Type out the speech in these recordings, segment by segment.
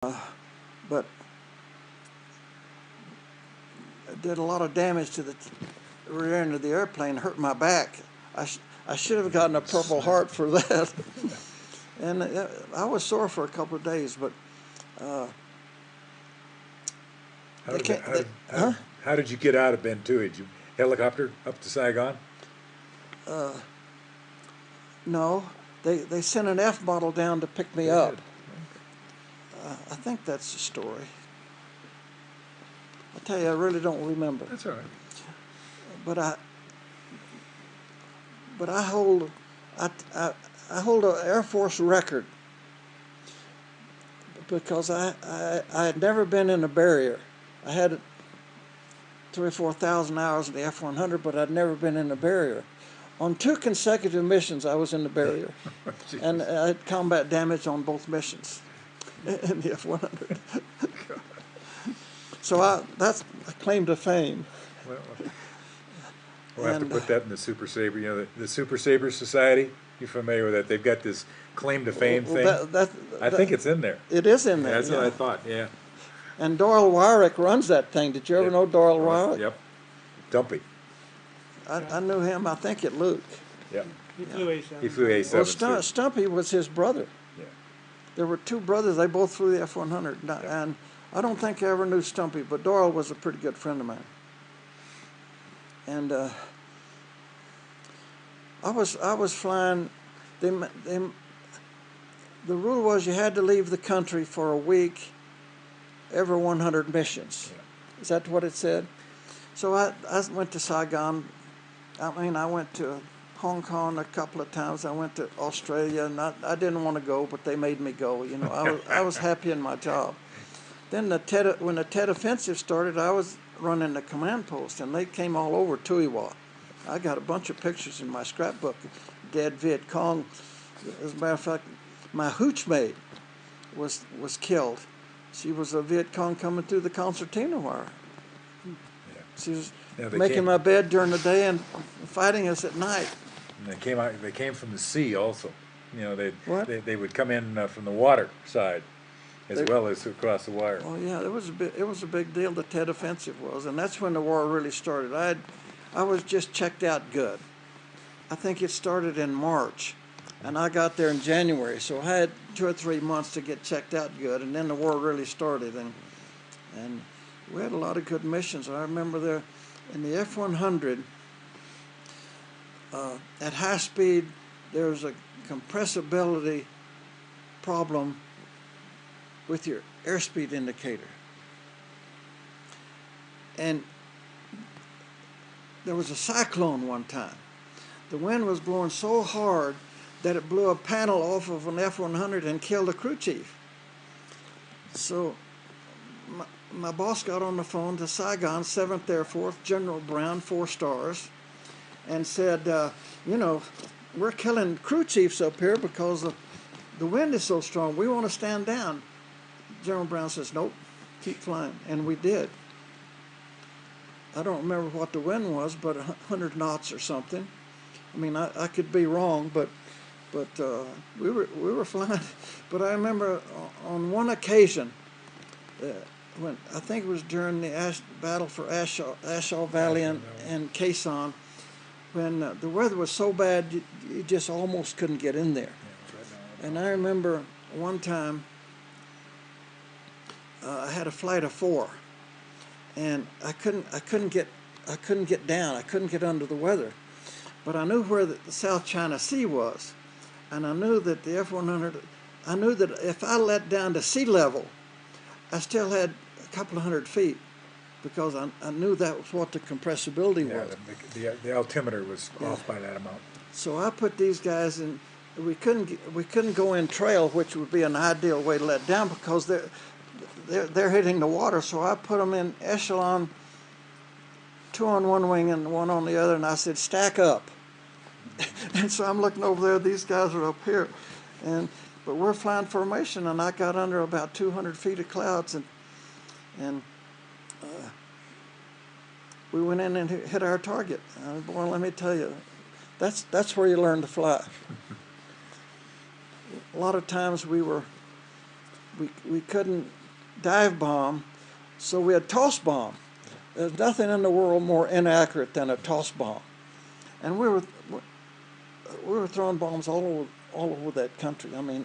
but I did a lot of damage to the rear end of the airplane, hurt my back. I should have gotten a Purple Heart for that. And I was sore for a couple of days, but how did you get out of Bentu? Did you helicopter up to Saigon? No, they sent an F model down to pick me up. I think that's the story. I tell you, I really don't remember. That's all right. But I hold an Air Force record because I had never been in a barrier. I had 3,000 or 4,000 hours in the F-100, but I'd never been in a barrier. On 2 consecutive missions, I was in the barrier, and I had combat damage on both missions in the F-100. So that's a claim to fame. We'll have to put that in the Super Saber. You know, the Super Saber Society. You familiar with that? They've got this claim to fame thing. I think it's in there. It is in there. That's what I thought. Yeah. And Doyle Wyrick runs that thing. Did you ever know Doyle Wyrick? Yep. Dumpy. I knew him, I think, at Luke. Yep. He flew A-7. He flew A-7. Well, Stumpy was his brother. Yeah. There were 2 brothers. They both flew the F-100. Yep. And I don't think I ever knew Stumpy, but Doyle was a pretty good friend of mine. And I was flying. The rule was you had to leave the country for a week every 100 missions. Yeah. Is that what it said? So I went to Saigon. I went to Hong Kong a couple of times. I went to Australia, and I didn't want to go, but they made me go. You know, I was happy in my job. Then when the Tet Offensive started, I was running the command post, and they came all over Tuiwa. I got a bunch of pictures in my scrapbook of dead Viet Cong. As a matter of fact, my hooch maid was killed. She was a Viet Cong coming through the concertina wire. Yeah. She was making my bed during the day and fighting us at night. And they came from the sea also. You know, they would come in from the water side as well as across the wire. Oh yeah, it was a big deal. The Tet Offensive was, and that's when the war really started. I was just checked out good. I think it started in March, and I got there in January, so I had 2 or 3 months to get checked out good, and then the war really started, and we had a lot of good missions. I remember there in the F-100 at high speed there was a compressibility problem with your airspeed indicator, and there was a cyclone one time. The wind was blowing so hard that it blew a panel off of an F-100 and killed a crew chief. So my boss got on the phone to Saigon, 7th Air Force, General Brown, 4 stars, and said, you know, we're killing crew chiefs up here because the wind is so strong. We want to stand down. General Brown says, nope, keep flying. And we did. I don't remember what the wind was, but 100 knots or something. I mean, I could be wrong, but we were flying. But I remember on one occasion, when I think it was during the battle for Ashaw Valley and Khe Sanh, when the weather was so bad you just almost couldn't get in there. And I remember one time I had a flight of 4. And I couldn't get down. I couldn't get under the weather, but I knew where the South China Sea was, and I knew that the F-100. I knew that if I let down to sea level, I still had a couple of 100 feet, because I knew that was what the compressibility was. The altimeter was off by that amount. So I put these guys in. We couldn't go in trail, which would be an ideal way to let down because they're hitting the water, so I put them in echelon, 2 on one wing and 1 on the other, and I said, stack up. And so I'm looking over there, these guys are up here, but we're flying formation, and I got under about 200 feet of clouds, and we went in and hit our target. Boy, let me tell you, that's where you learn to fly. A lot of times we were we couldn't dive bomb, so we had toss bomb. There's nothing in the world more inaccurate than a toss bomb, and we were throwing bombs all over that country. I mean,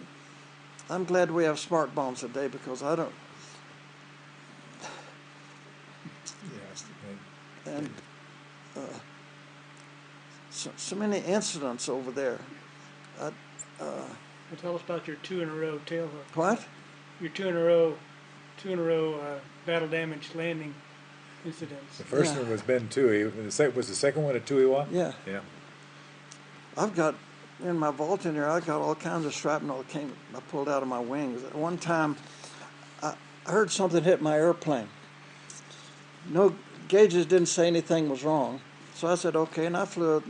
I'm glad we have smart bombs today because I don't. Yes. And so many incidents over there. Well, tell us about your 2 in a row tail hook. What? Your 2 in a row battle damage landing incidents. The first one was Ben Toohey. Was the second one at Toohey? Yeah. Yeah. I've got in my vault in there. I got all kinds of shrapnel that I pulled out of my wings. At one time, I heard something hit my airplane. No gauges didn't say anything was wrong, so I said okay, and I flew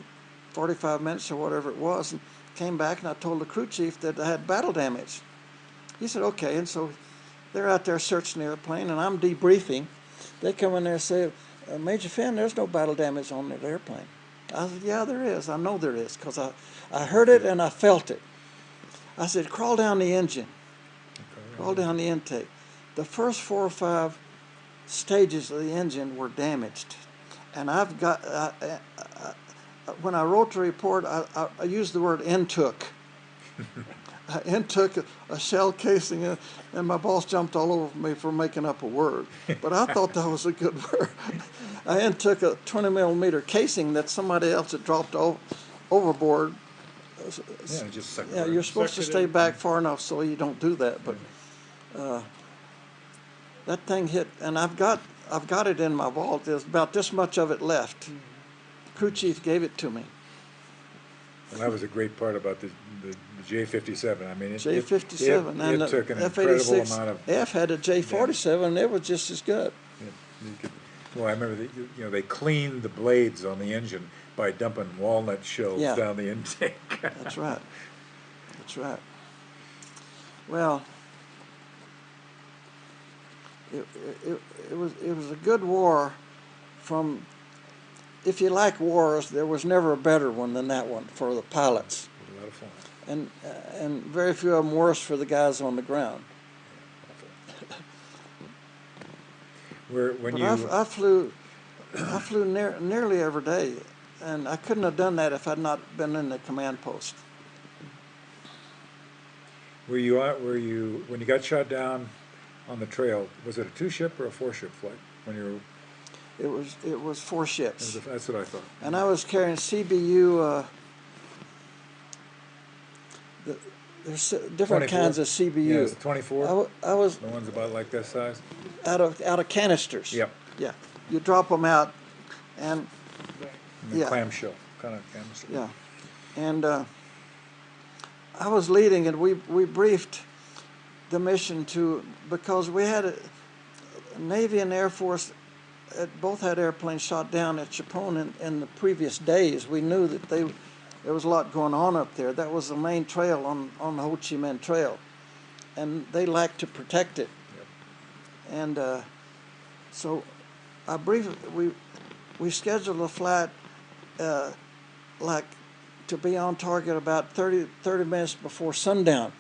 45 minutes or whatever it was, and came back and I told the crew chief that I had battle damage. He said okay, and so they're out there searching the airplane, and I'm debriefing. They come in there and say, Major Fenn, there's no battle damage on that airplane. I said, yeah, there is. I know there is because I heard it and I felt it. I said, crawl down the engine. Crawl down the intake. The first 4 or 5 stages of the engine were damaged. And I've got, when I wrote the report, I used the word intook. I intook a shell casing, and my boss jumped all over me for making up a word. But I thought that was a good word. I intook a 20 millimeter casing that somebody else had dropped overboard. Yeah, just sucked Yeah, you're supposed to stay back far enough so you don't do that. But that thing hit, and I've got it in my vault. There's about this much of it left. The crew chief gave it to me. Well, that was a great part about the J-57. I mean, J-57 and it took the an incredible amount of. F-86F had a J-47, and it was just as good. Well, I remember they cleaned the blades on the engine by dumping walnut shells down the intake. That's right. That's right. Well, it was a good war. From, if you like wars, there was never a better one than that one for the pilots. It was a lot of fun. And very few of them worse for the guys on the ground. I flew nearly every day, and I couldn't have done that if I'd not been in the command post. When you got shot down on the trail, was it a 2-ship or a 4-ship flight? When you were, it was 4 ships. That's what I thought. And I was carrying CBU. There's different 24? kinds of CBU. Yeah, it's 24. I was the ones about like this size. out of canisters. Yep. Yeah. You drop them out, and Clamshell kind of canister. Yeah. And I was leading, and we briefed the mission because we had a Navy and Air Force both had airplanes shot down at Chapone in the previous days. We knew that there was a lot going on up there. That was the main trail on the Ho Chi Minh Trail, and they liked to protect it. Yep. And so I briefed. We scheduled a flight to be on target about 30 minutes before sundown,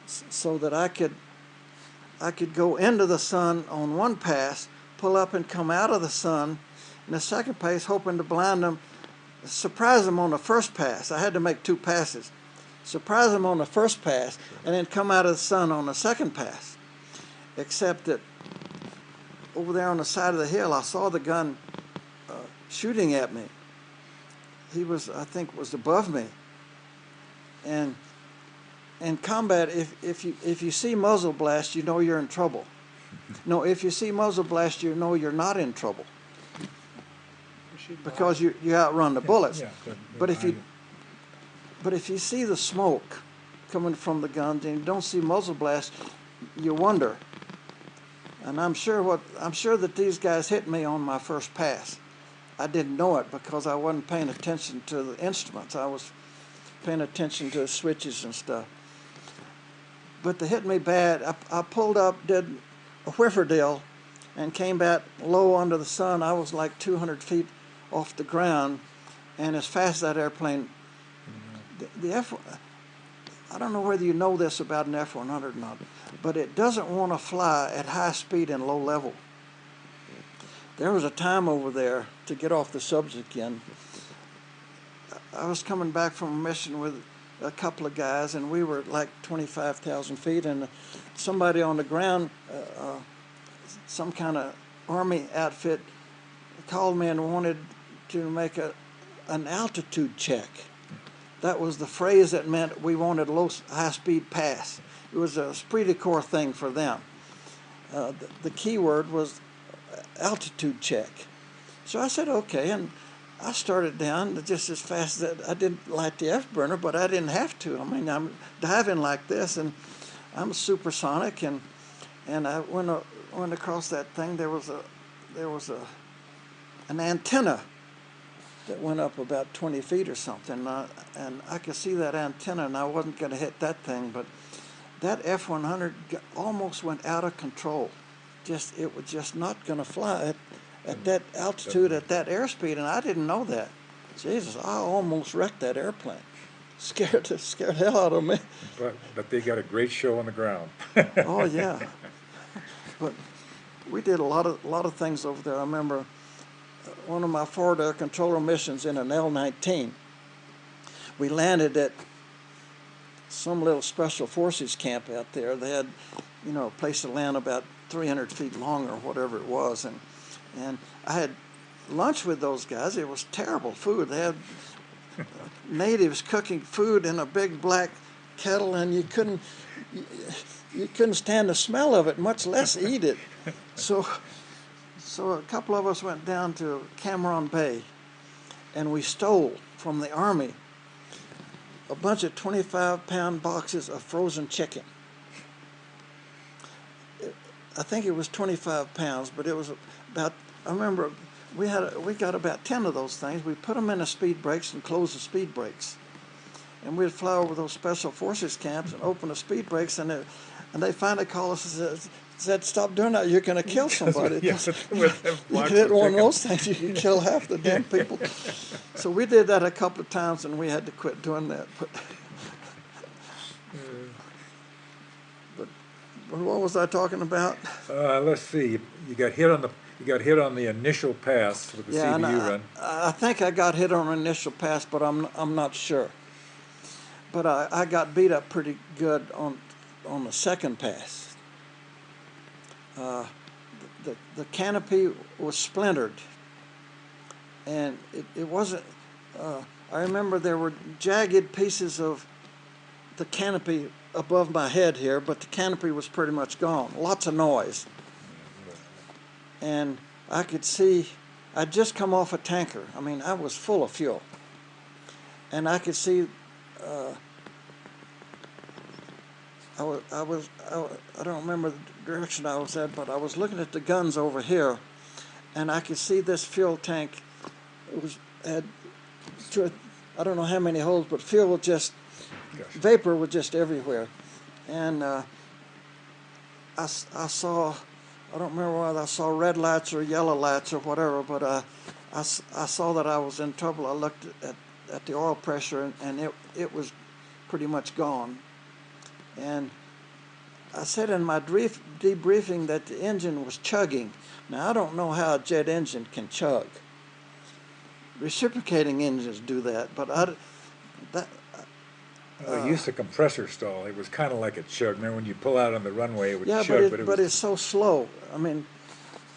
so that I could go into the sun on one pass, pull up and come out of the sun in the second pass, hoping to blind them, surprise them on the first pass. I had to make 2 passes. Surprise them on the first pass, and then come out of the sun on the second pass. Except that over there on the side of the hill, I saw the gun shooting at me. He was, I think, was above me. And in combat, if you see muzzle blast, you know you're in trouble. No, if you see muzzle blast, you know you're not in trouble, because you outrun the bullets. Yeah, but if you see the smoke coming from the guns and you don't see muzzle blast, you wonder. And I'm sure that these guys hit me on my first pass. I didn't know it because I wasn't paying attention to the instruments. I was paying attention to the switches and stuff. But they hit me bad. I pulled up, did a whifferdale, and came back low under the sun. I was like 200 feet off the ground, and as fast as that airplane, I don't know whether you know this about an F-100 or not, but it doesn't want to fly at high speed and low level. There was a time over there, to get off the subject again, I was coming back from a mission with a couple of guys, and we were like 25,000 feet, and somebody on the ground, some kind of Army outfit, called me and wanted to make an altitude check. That was the phrase that meant we wanted high-speed pass. It was a esprit de corps thing for them. The key word was altitude check. So I said, okay, and I started down just as fast as I didn't light the F-burner, but I didn't have to. I mean, I'm diving like this, and I'm supersonic, and I went across that thing. There was an antenna that went up about 20 feet or something, and I could see that antenna, and I wasn't going to hit that thing, but that F-100 almost went out of control. It was just not going to fly at that altitude, at that airspeed, and I didn't know that. Jesus, I almost wrecked that airplane. Scared the hell out of me. But they got a great show on the ground. Oh yeah. But we did a lot of things over there. I remember one of my forward air controller missions in an L-19. We landed at some little special forces camp out there. They had, a place to land about 300 feet long or whatever it was, and I had lunch with those guys. It was terrible food. They had natives cooking food in a big black kettle, and you couldn't stand the smell of it, much less eat it. So a couple of us went down to Cameron Bay, and we stole from the Army a bunch of 25-pound boxes of frozen chicken. I think it was 25 pounds, but it was about, I remember we got about 10 of those things. We put them in the speed brakes and closed the speed brakes. And we'd fly over those special forces camps and open the speed brakes, and they finally called us and said, stop doing that, you're going to kill somebody. You hit one of those things, you can kill half the damn people. So we did that a couple of times, and we had to quit doing that. But what was I talking about? Let's see. You got hit on the initial pass with the CBU run. I think I got hit on the initial pass, but I'm not sure. But I got beat up pretty good on the second pass. The canopy was splintered, and it wasn't. I remember there were jagged pieces of the canopy above my head here, but the canopy was pretty much gone. Lots of noise. And I could see, I'd just come off a tanker. I mean, I was full of fuel. And I could see, I don't remember the direction I was at, but I was looking at the guns over here, and I could see this fuel tank had, I don't know how many holes, but fuel was just, vapor was just everywhere. And I saw, I don't remember whether I saw red lights or yellow lights or whatever, but I saw that I was in trouble. I looked at the oil pressure, and it was pretty much gone. And I said in my debriefing that the engine was chugging. Now, I don't know how a jet engine can chug. Reciprocating engines do that, but Well, used to compressor stall. It was kind of like a chug. Remember when you pull out on the runway, it would chug. Yeah, but it's so slow. I mean,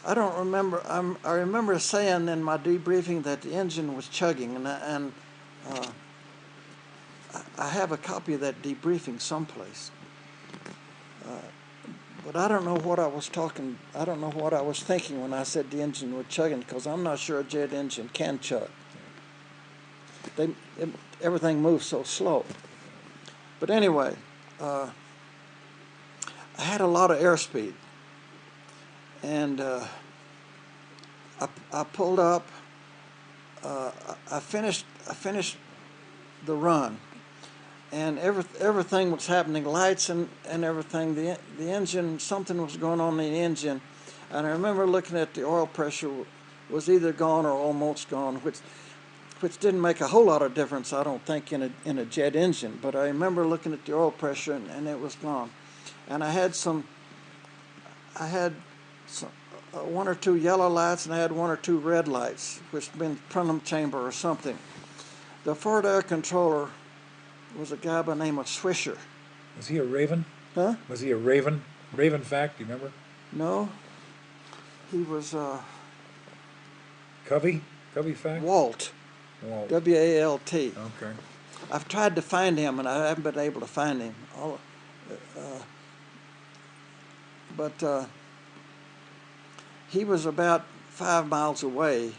I don't remember. I remember saying in my debriefing that the engine was chugging, and I have a copy of that debriefing someplace. But I don't know what I was talking. I don't know what I was thinking when I said the engine was chugging, because I'm not sure a jet engine can chug. Everything moves so slow. But anyway, I had a lot of airspeed, and I pulled up. I finished the run, and everything was happening, lights and everything. The engine, something was going on in the engine, and I remember looking at the oil pressure was either gone or almost gone, which which didn't make a whole lot of difference, I don't think, in a jet engine. But I remember looking at the oil pressure, and it was gone. And I had some one or two yellow lights, and I had one or two red lights, which had been Prunham chamber or something. The forward air controller was a guy by the name of Swisher. Was he a Raven? Huh? Was he a Raven? Raven fact, do you remember? No. He was Covey? Covey fact? Walt. Walt. W-A-L-T. Okay. I've tried to find him, and I haven't been able to find him. But he was about 5 miles away,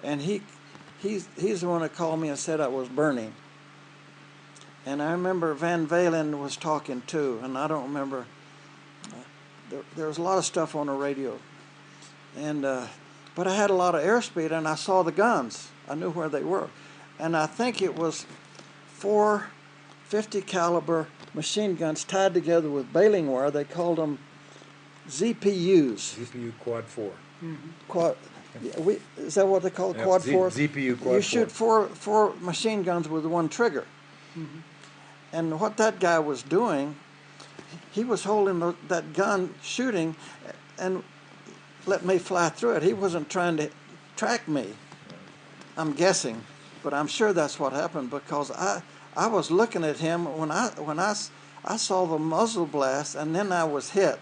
and he's the one that called me and said I was burning. And I remember Van Valen was talking too, and I don't remember. There was a lot of stuff on the radio, and but I had a lot of airspeed, and I saw the guns. I knew where they were, and I think it was 4 50 caliber machine guns tied together with baling wire. They called them ZPUs. ZPU Quad 4. Mm-hmm. Quad. Is that what they call Yep, Quad 4? ZPU Quad 4. You shoot four machine guns with one trigger. Mm-hmm. And what that guy was doing, he was holding that gun, shooting, and let me fly through it. He wasn't trying to track me. I'm guessing, but I'm sure that's what happened, because I was looking at him when I saw the muzzle blast, and then I was hit,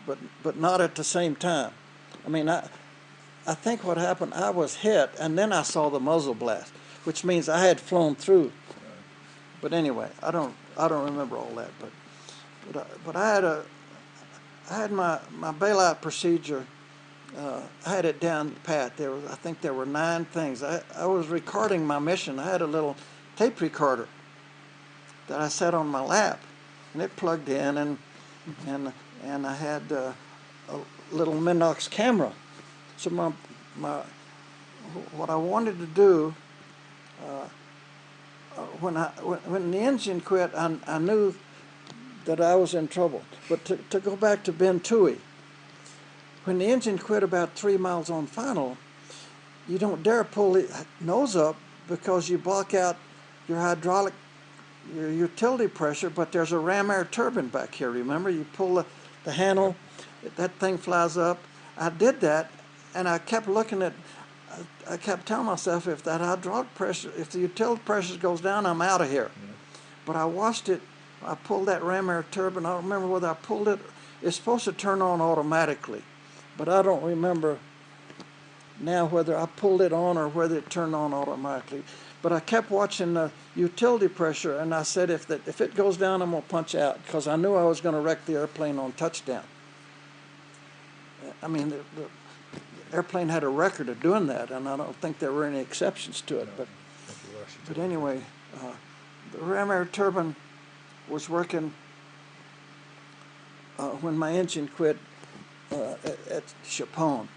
but not at the same time. I mean, I think what happened, I was hit, and then I saw the muzzle blast, which means I had flown through. But anyway, I don't remember all that. But I had my bailout procedure. I had it down pat. I think there were 9 things. I was recording my mission. I had a little tape recorder that I set on my lap, and it plugged in, and I had a little Minox camera. So what I wanted to do. When the engine quit, I knew that I was in trouble. But to go back to Ben Toohey, when the engine quit about 3 miles on final, you don't dare pull the nose up, because you block out your your utility pressure, but there's a ram air turbine back here, remember? You pull the handle, that thing flies up. I did that, and I kept looking at, I kept telling myself, if that hydraulic pressure, if the utility pressure goes down, I'm out of here. Yeah. But I watched it. I pulled that ram air turbine. I don't remember whether I pulled it. It's supposed to turn on automatically, but I don't remember now whether I pulled it on or whether it turned on automatically. But I kept watching the utility pressure, and I said, if it goes down, I'm going to punch out, because I knew I was going to wreck the airplane on touchdown. I mean, the airplane had a record of doing that, and I don't think there were any exceptions to it. But anyway, the ram air turbine was working when my engine quit at Chapone,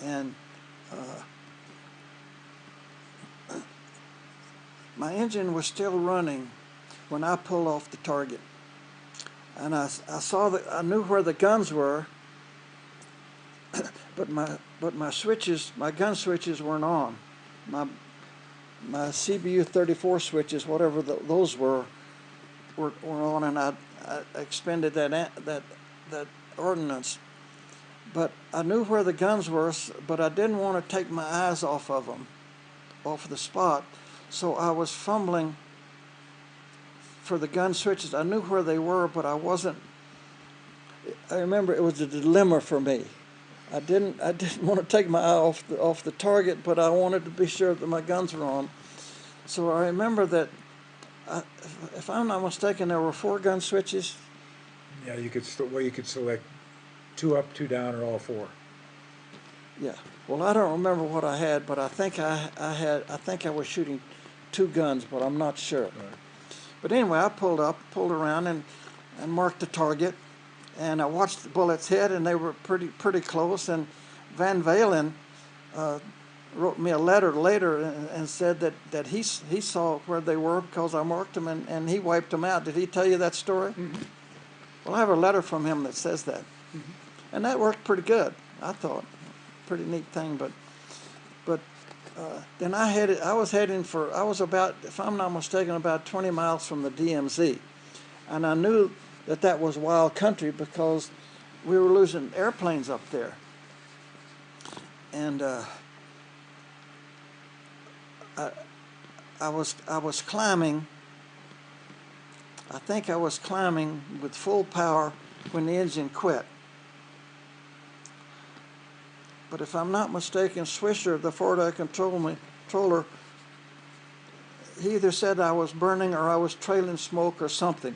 and my engine was still running when I pulled off the target, and I knew where the guns were. But my switches, my gun switches weren't on. My CBU 34 switches, whatever those were on, and I expended that ordnance. But I knew where the guns were, but I didn't want to take my eyes off of them, off the spot. So I was fumbling for the gun switches. I knew where they were, but I wasn't. I remember it was a dilemma for me. I didn't want to take my eye off the target, but I wanted to be sure that my guns were on. So I remember that, if I'm not mistaken, there were 4 gun switches. Yeah, you could select 2 up, 2 down, or all 4. Yeah. Well, I don't remember what I had, but I think I was shooting 2 guns, but I'm not sure. Right. But anyway, I pulled around and marked the target. And I watched the bullets hit, and they were pretty close. And Van Valen wrote me a letter later and said that he saw where they were because I marked them, and he wiped them out. Did he tell you that story? Mm-hmm. Well, I have a letter from him that says that. Mm-hmm. And that worked pretty good, I thought. Pretty neat thing. But then I was about, if I'm not mistaken, about 20 miles from the DMZ. And I knew that was wild country because we were losing airplanes up there. And I was climbing. I think I was climbing with full power when the engine quit. But if I'm not mistaken, Swisher, the Ford Air controller, he either said I was burning or I was trailing smoke or something.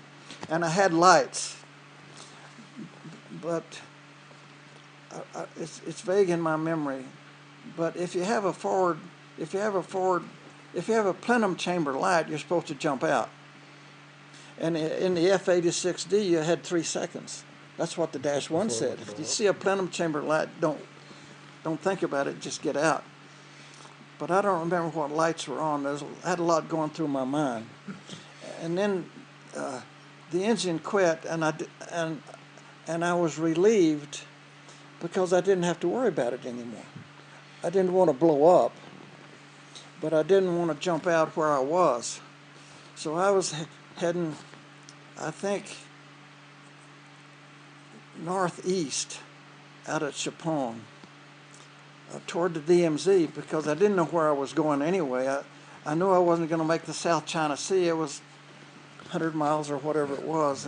And I had lights. But it's vague in my memory. But if you have a plenum chamber light, you're supposed to jump out. And in the F-86D, you had 3 seconds. That's what the -1 said. If you see a plenum chamber light, don't think about it, just get out. But I don't remember what lights were on. I had a lot going through my mind. And then the engine quit, and I was relieved because I didn't have to worry about it anymore. I didn't want to blow up, but I didn't want to jump out where I was. So I was heading, I think, northeast out at Chapon toward the DMZ because I didn't know where I was going anyway. I knew I wasn't going to make the South China Sea. It was 100 miles or whatever it was,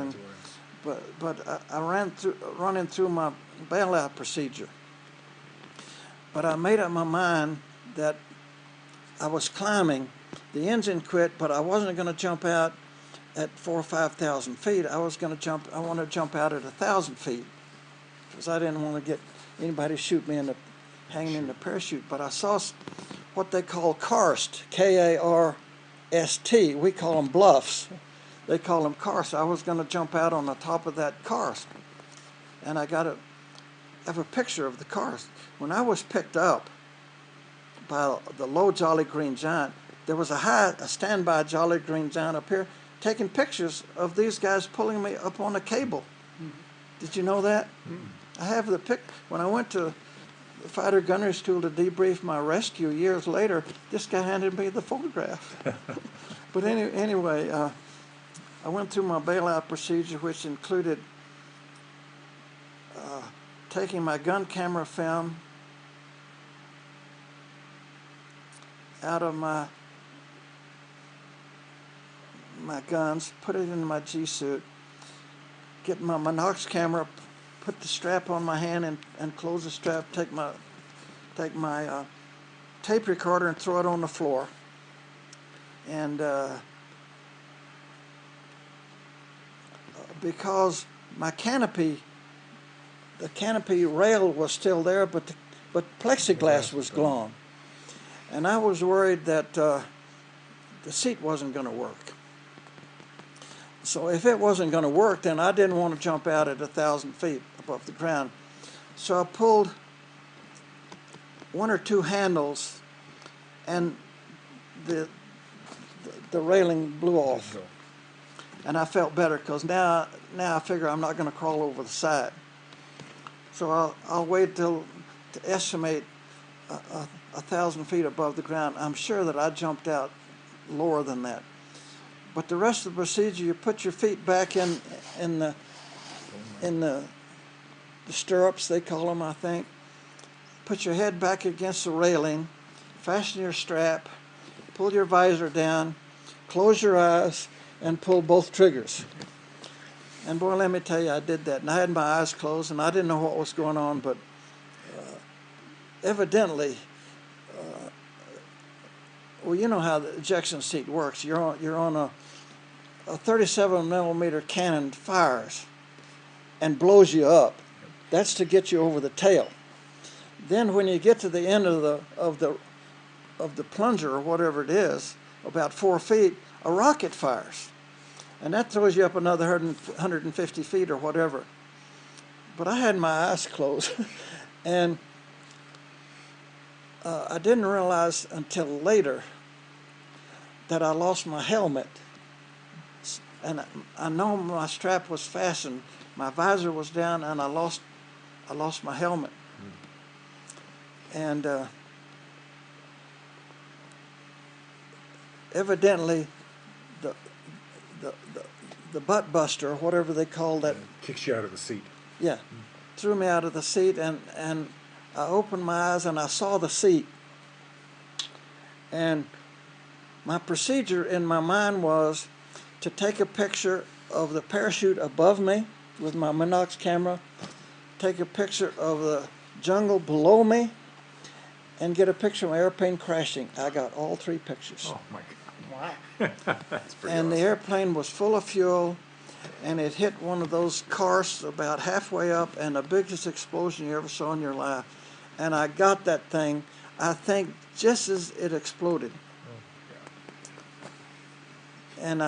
but I running through my bailout procedure. But I made up my mind that I was climbing. The engine quit, but I wasn't going to jump out at 4,000 or 5,000 feet. I wanted to jump out at 1,000 feet because I didn't want to get anybody to shoot me hanging in the parachute. But I saw what they call karst, K-A-R-S-T. We call them bluffs. They call them karst. I was going to jump out on the top of that karst, and I have a picture of the karst. When I was picked up by the low Jolly Green Giant, there was a standby Jolly Green Giant up here taking pictures of these guys pulling me up on a cable. Mm-hmm. Did you know that? Mm-hmm. I have the pic. When I went to the fighter gunnery school to debrief my rescue years later, this guy handed me the photograph. But anyway, I went through my bailout procedure, which included taking my gun camera film out of my guns, put it in my G-suit, get my Monox camera, put the strap on my hand and close the strap, take my tape recorder and throw it on the floor. And because my the canopy rail was still there, but plexiglass was gone. And I was worried that the seat wasn't going to work. So if it wasn't going to work, then I didn't want to jump out at 1,000 feet above the ground. So I pulled 1 or 2 handles, and the railing blew off. And I felt better because now I figure I'm not going to crawl over the side. So I'll wait to estimate 1,000 feet above the ground. I'm sure that I jumped out lower than that. But the rest of the procedure, you put your feet back in the stirrups, they call them, I think. Put your head back against the railing, fasten your strap, pull your visor down, close your eyes, and pull both triggers. And boy, let me tell you, I did that. And I had my eyes closed, and I didn't know what was going on, but evidently, well, you know how the ejection seat works. You're on a 37 millimeter cannon fires and blows you up. That's to get you over the tail. Then when you get to the end of the plunger or whatever it is, about 4 feet, a rocket fires. And that throws you up another 150 feet or whatever. But I had my eyes closed. And I didn't realize until later that I lost my helmet. And I know my strap was fastened, my visor was down, and I lost my helmet. And evidently the, the, the, the butt buster, or whatever they call that. Kicks you out of the seat. Yeah, threw me out of the seat, and I opened my eyes and I saw the seat. And my procedure in my mind was to take a picture of the parachute above me with my Minox camera, take a picture of the jungle below me, and get a picture of my airplane crashing. I got all 3 pictures. Oh my Wow. God. That's pretty And awesome. the airplane was full of fuel, and it hit one of those karsts about halfway up, and the biggest explosion you ever saw in your life. And I got that thing, I think, just as it exploded. And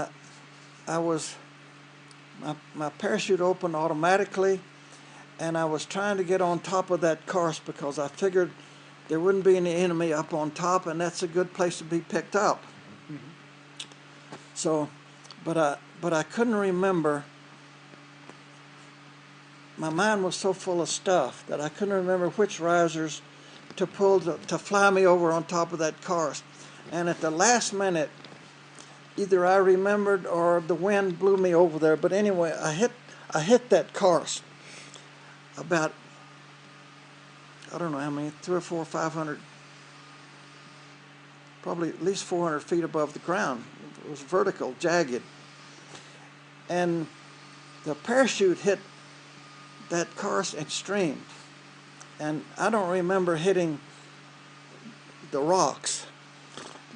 my parachute opened automatically, and I was trying to get on top of that karst because I figured there wouldn't be any enemy up on top, and that's a good place to be picked up. Mm-hmm. So, but I couldn't remember. My mind was so full of stuff that I couldn't remember which risers to pull to fly me over on top of that karst. And at the last minute, either I remembered or the wind blew me over there. But anyway, I hit that karst about, I don't know how many, 300 or 400 or 500, probably at least 400 feet above the ground. It was vertical, jagged. And the parachute hit that karst and streamed. And I don't remember hitting the rocks,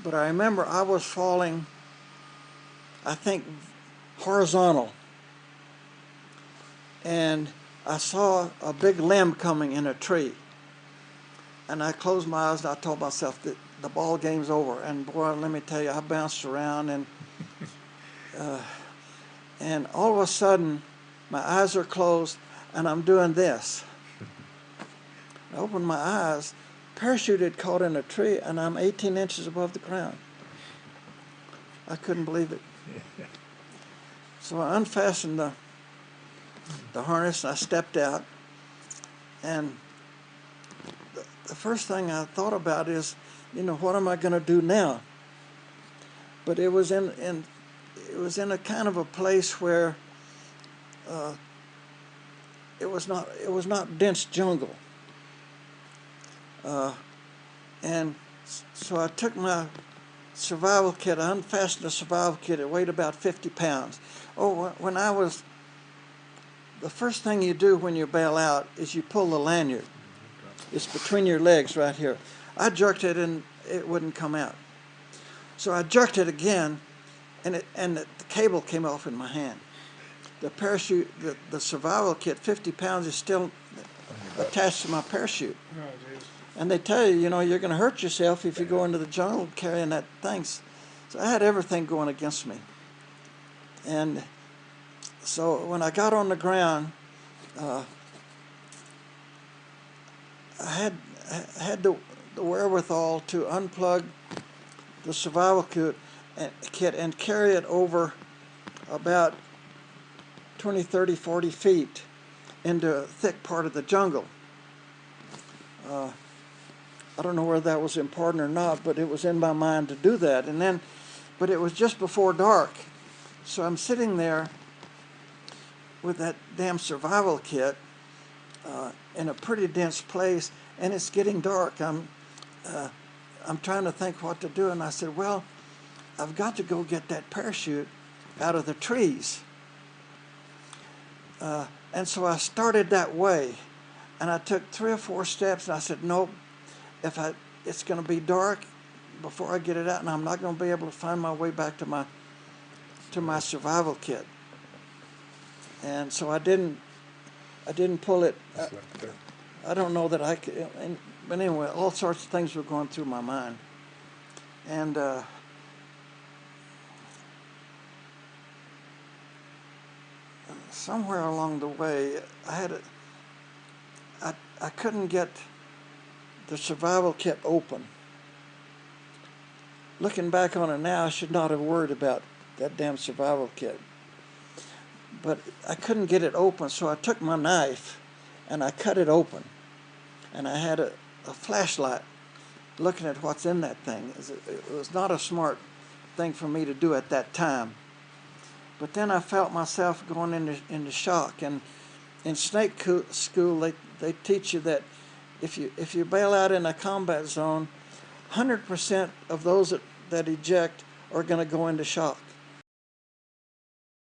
but I remember I was falling, I think, horizontal. And I saw a big limb coming in a tree. And I closed my eyes and I told myself that the ball game's over. And boy, let me tell you, I bounced around, and all of a sudden, my eyes are closed and I'm doing this. I opened my eyes, parachute had caught in a tree, and I'm 18 inches above the ground. I couldn't believe it. So I unfastened the harness and I stepped out, and the first thing I thought about is, what am I going to do now? But it was in a kind of a place where it was not dense jungle. And so I took my survival kit, I unfastened the survival kit, it weighed about 50 pounds. The first thing you do when you bail out is you pull the lanyard. It's between your legs right here. I jerked it and it wouldn't come out. So I jerked it again, and the cable came off in my hand. The parachute, the survival kit, 50 pounds, is still attached to my parachute. Oh, geez. And they tell you, you're going to hurt yourself if you go into the jungle carrying that thing. So I had everything going against me. And so when I got on the ground, I had the wherewithal to unplug the survival kit and carry it over about 20, 30, 40 feet into a thick part of the jungle. I don't know whether that was important or not, but it was in my mind to do that. But it was just before dark. So I'm sitting there with that damn survival kit in a pretty dense place, and it's getting dark. I'm trying to think what to do, and I said, well, I've got to go get that parachute out of the trees. And so I started that way, and I took 3 or 4 steps, and I said, nope, it's going to be dark before I get it out, and I'm not going to be able to find my way back to my survival kit. And so I didn't pull it. I don't know that I could. But anyway, all sorts of things were going through my mind, and somewhere along the way, I couldn't get the survival kit open. Looking back on it now, I should not have worried about that damn survival kit. But I couldn't get it open, so I took my knife and I cut it open. And I had a flashlight looking at what's in that thing. It was not a smart thing for me to do at that time. But then I felt myself going into shock. And in snake school, they teach you that if you bail out in a combat zone, 100% of those that eject are going to go into shock.